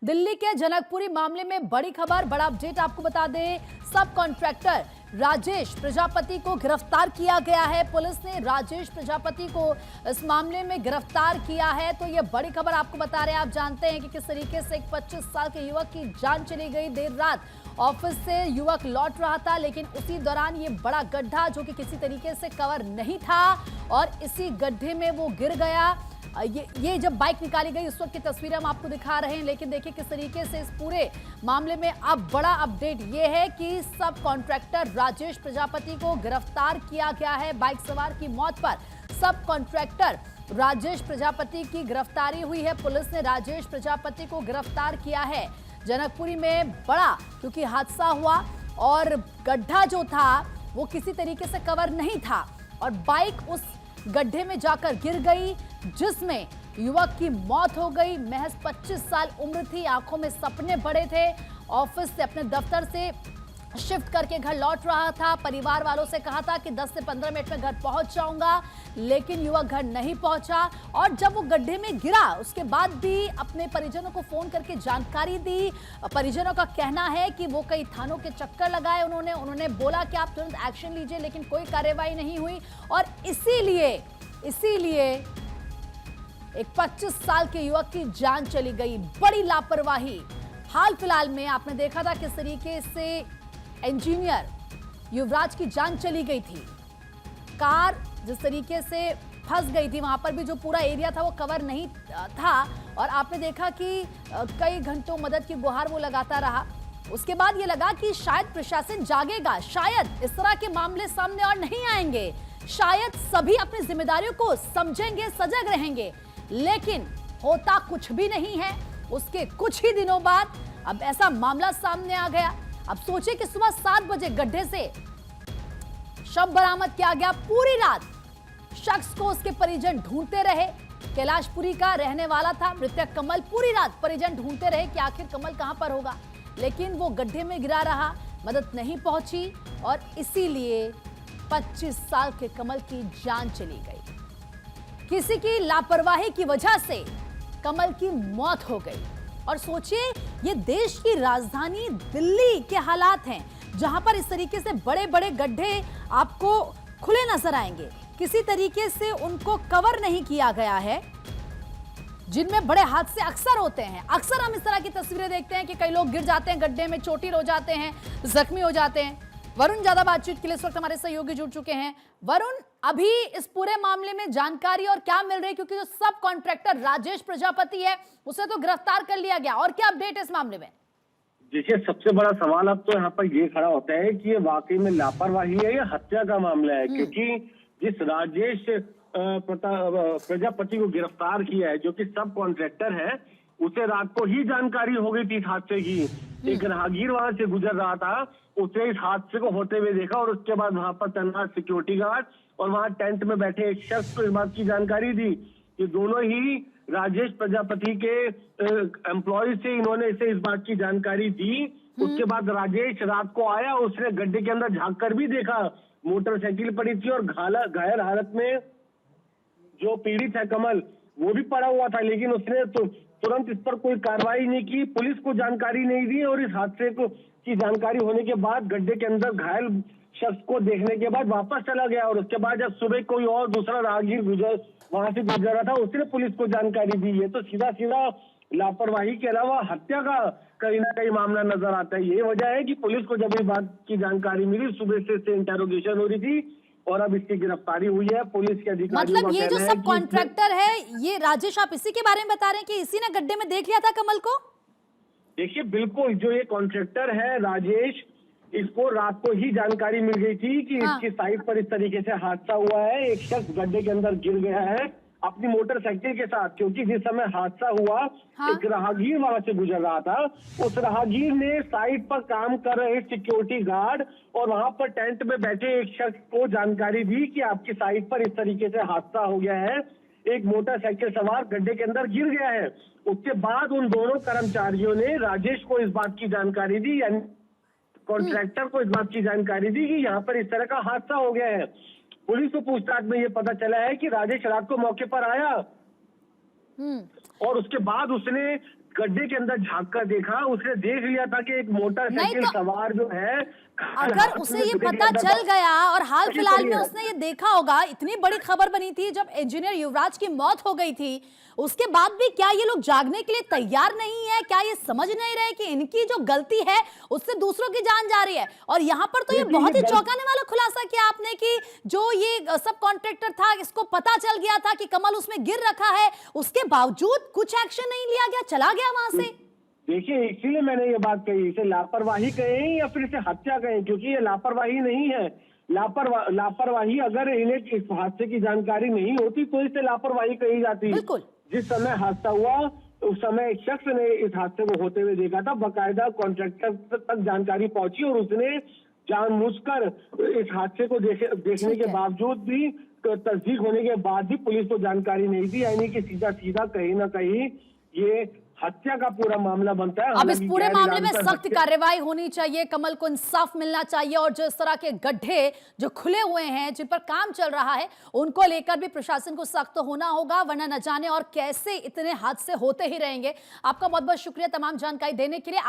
दिल्ली के जनकपुरी मामले में बड़ी खबर, बड़ा अपडेट आपको बता दें। सब कॉन्ट्रैक्टर राजेश प्रजापति को गिरफ्तार किया गया है। पुलिस ने राजेश प्रजापति को इस मामले में गिरफ्तार किया है। तो ये बड़ी खबर आपको बता रहे हैं। आप जानते हैं कि किस तरीके से एक 25 साल के युवक की जान चली गई। देर रात ऑफिस से युवक लौट रहा था, लेकिन उसी दौरान ये बड़ा गड्ढा जो कि किसी तरीके से कवर नहीं था और इसी गड्ढे में वो गिर गया। ये जब बाइक निकाली गई उस वक्त की तस्वीरें हम आपको दिखा रहे हैं, लेकिन देखिए किस तरीके से इस पूरे मामले में अब बड़ा अपडेट ये है कि सब कॉन्ट्रैक्टर राजेश प्रजापति को गिरफ्तार किया गया है। बाइक सवार की मौत पर सब कॉन्ट्रैक्टर राजेश प्रजापति की गिरफ्तारी हुई है। पुलिस ने राजेश प्रजापति को गिरफ्तार किया है। जनकपुरी में बड़ा क्योंकि हादसा हुआ और गड्ढा जो था वो किसी तरीके से कवर नहीं था और बाइक उस गड्ढे में जाकर गिर गई, जिसमें युवक की मौत हो गई। महज 25 साल उम्र थी, आंखों में सपने बड़े थे। ऑफिस से अपने दफ्तर से शिफ्ट करके घर लौट रहा था। परिवार वालों से कहा था कि 10 से 15 मिनट में घर पहुंच जाऊंगा, लेकिन युवक घर नहीं पहुंचा और जब वो गड्ढे में गिरा उसके बाद भी अपने परिजनों को फोन करके जानकारी दी। परिजनों का कहना है कि वो कई थानों के चक्कर लगाए उन्होंने बोला कि आप तुरंत एक्शन लीजिए, लेकिन कोई कार्रवाई नहीं हुई और इसीलिए एक 25 साल के युवक की जान चली गई। बड़ी लापरवाही। हाल फिलहाल में आपने देखा था किस तरीके से इंजीनियर युवराज की जान चली गई थी। कार जिस तरीके से फंस गई थी, वहां पर भी जो पूरा एरिया था वो कवर नहीं था और आपने देखा कि कई घंटों मदद की गुहार वो लगाता रहा। उसके बाद ये लगा कि शायद प्रशासन जागेगा, शायद इस तरह के मामले सामने और नहीं आएंगे, शायद सभी अपनी जिम्मेदारियों को समझेंगे, सजग रहेंगे, लेकिन होता कुछ भी नहीं है। उसके कुछ ही दिनों बाद अब ऐसा मामला सामने आ गया। अब सोचिए कि सुबह 7 बजे गड्ढे से शव बरामद किया गया। पूरी रात शख्स को उसके परिजन ढूंढते रहे। कैलाशपुरी का रहने वाला था मृतक कमल। पूरी रात परिजन ढूंढते रहे कि आखिर कमल कहां पर होगा, लेकिन वो गड्ढे में गिरा रहा, मदद नहीं पहुंची और इसीलिए 25 साल के कमल की जान चली गई। किसी की लापरवाही की वजह से कमल की मौत हो गई। और सोचिए, ये देश की राजधानी दिल्ली के हालात हैं, जहां पर इस तरीके से बड़े बड़े गड्ढे आपको खुले नजर आएंगे, किसी तरीके से उनको कवर नहीं किया गया है, जिनमें बड़े हादसे अक्सर होते हैं। अक्सर हम इस तरह की तस्वीरें देखते हैं कि कई लोग गिर जाते हैं गड्ढे में, चोटिल हो जाते हैं, जख्मी हो जाते हैं। वरुण ज्यादा बातचीत के लिए इस वक्त हमारे सहयोगी जुड़ चुके हैं। वरुण, अभी इस पूरे मामले में जानकारी और क्या मिल रही है, क्योंकि जो सब कॉन्ट्रैक्टर राजेश प्रजापति है उसे तो गिरफ्तार कर लिया गया, और क्या अपडेट है इस मामले में? देखिए, सबसे बड़ा सवाल अब तो यहाँ पर ये खड़ा होता है कि ये वाकई में लापरवाही है या हत्या का मामला है, क्योंकि जिस राजेश प्रजापति को गिरफ्तार किया है, जो कि सब कॉन्ट्रैक्टर है, उसे रात को ही जानकारी हो गई थी इस हादसे की। एक राहगीर वहां से गुजर रहा था, उसने इस हादसे को होते हुए देखा और उसके बाद वहां पर तैनात सिक्योरिटी गार्ड और वहां टेंट में बैठे एक शख्स को इस बात की जानकारी दी कि दोनों ही राजेश प्रजापति के एम्प्लॉय से इन्होंने इसे इस बात की जानकारी दी। उसके बाद राजेश रात को आया, उसने गड्ढे के अंदर झांक कर भी देखा, मोटरसाइकिल पड़ी थी और घायल हालत में जो पीड़ित है कमल, वो भी पड़ा हुआ था, लेकिन उसने तो तुरंत इस पर कोई कार्रवाई नहीं की, पुलिस को जानकारी नहीं दी और इस हादसे को की जानकारी होने के बाद गड्ढे के अंदर घायल शख्स को देखने के बाद वापस चला गया। और उसके बाद जब सुबह कोई और दूसरा राहगीर वहां से गुजर रहा था, उसने पुलिस को जानकारी दी। ये तो सीधा लापरवाही के अलावा हत्या का कहीं ना कहीं मामला नजर आता है। ये वजह है कि पुलिस को जब इस बात की जानकारी मिली, सुबह से इंटेरोगेशन हो रही थी और अब इसकी गिरफ्तारी हुई है। पुलिस के अधिकारियों मतलब ये जो सब कॉन्ट्रैक्टर है, ये राजेश, आप इसी के बारे में बता रहे हैं कि इसी ने गड्ढे में देख लिया था कमल को? देखिए, बिल्कुल, जो ये कॉन्ट्रैक्टर है राजेश, इसको रात को ही जानकारी मिल गई थी कि इसकी साइट पर इस तरीके से हादसा हुआ है, एक शख्स गड्ढे के अंदर गिर गया है अपनी मोटरसाइकिल के साथ। क्योंकि जिस समय हादसा हुआ, एक राहगीर वहां से गुजर रहा था, उस राहगीर ने साइट पर काम कर रहे सिक्योरिटी गार्ड और वहां पर टेंट में बैठे एक शख्स को जानकारी दी कि आपकी साइट पर इस तरीके से हादसा हो गया है, एक मोटरसाइकिल सवार गड्ढे के अंदर गिर गया है। उसके बाद उन दोनों कर्मचारियों ने राजेश को इस बात की जानकारी दी, यानी कॉन्ट्रैक्टर को इस बात की जानकारी दी कि यहाँ पर इस तरह का हादसा हो गया है। पुलिस को पूछताछ में ये पता चला है कि राजेश रात को मौके पर आया और उसके बाद उसने गड्ढे के अंदर झांक कर देखा, उसने देख लिया था कि एक मोटरसाइकिल नहीं तो- सवार जो है अगर उसे ये पता चल गया और हाल ऐसी फिलहाल करिए। में उसने ये देखा होगा, इतनी बड़ी खबर बनी थी जब इंजीनियर युवराज की मौत हो गई थी, उसके बाद भी क्या ये लोग जागने के लिए तैयार नहीं है? क्या ये समझ नहीं रहे कि इनकी जो गलती है उससे दूसरों की जान जा रही है? और यहाँ पर तो ये देखिए, बहुत ही ये चौंकाने वाला खुलासा किया आपने कि जो ये सब कॉन्ट्रैक्टर था, इसको पता चल गया था कि कमल उसमें गिर रखा है, उसके बावजूद कुछ एक्शन नहीं लिया गया, चला गया वहां से। देखिए, इसीलिए मैंने ये बात कही, इसे लापरवाही कहें या फिर इसे हत्या कहें, क्योंकि ये लापरवाही नहीं है। लापरवाही अगर इन्हें इस हादसे की जानकारी नहीं होती तो इसे लापरवाही कही जाती। बिल्कुल। जिस समय हादसा हुआ उस समय एक शख्स ने इस हादसे को होते हुए देखा था, बकायदा कॉन्ट्रैक्टर तक जानकारी पहुंची और उसने जानबूझकर इस हादसे को देखने ठीक के है। बावजूद भी, तस्दीक होने के बाद भी पुलिस को जानकारी नहीं दी, यानी कि सीधा सीधा कहीं ना कहीं ये हत्या का पूरा मामला बनता है। अब इस हालांकि पूरे गैर मामले में इरादतन सख्त हत्या- कार्रवाई होनी चाहिए, कमल को इंसाफ मिलना चाहिए और जो इस तरह के गड्ढे जो खुले हुए हैं, जिन पर काम चल रहा है, उनको लेकर भी प्रशासन को सख्त होना होगा, वरना न जाने और कैसे इतने हादसे होते ही रहेंगे। आपका बहुत बहुत शुक्रिया तमाम जानकारी देने के लिए।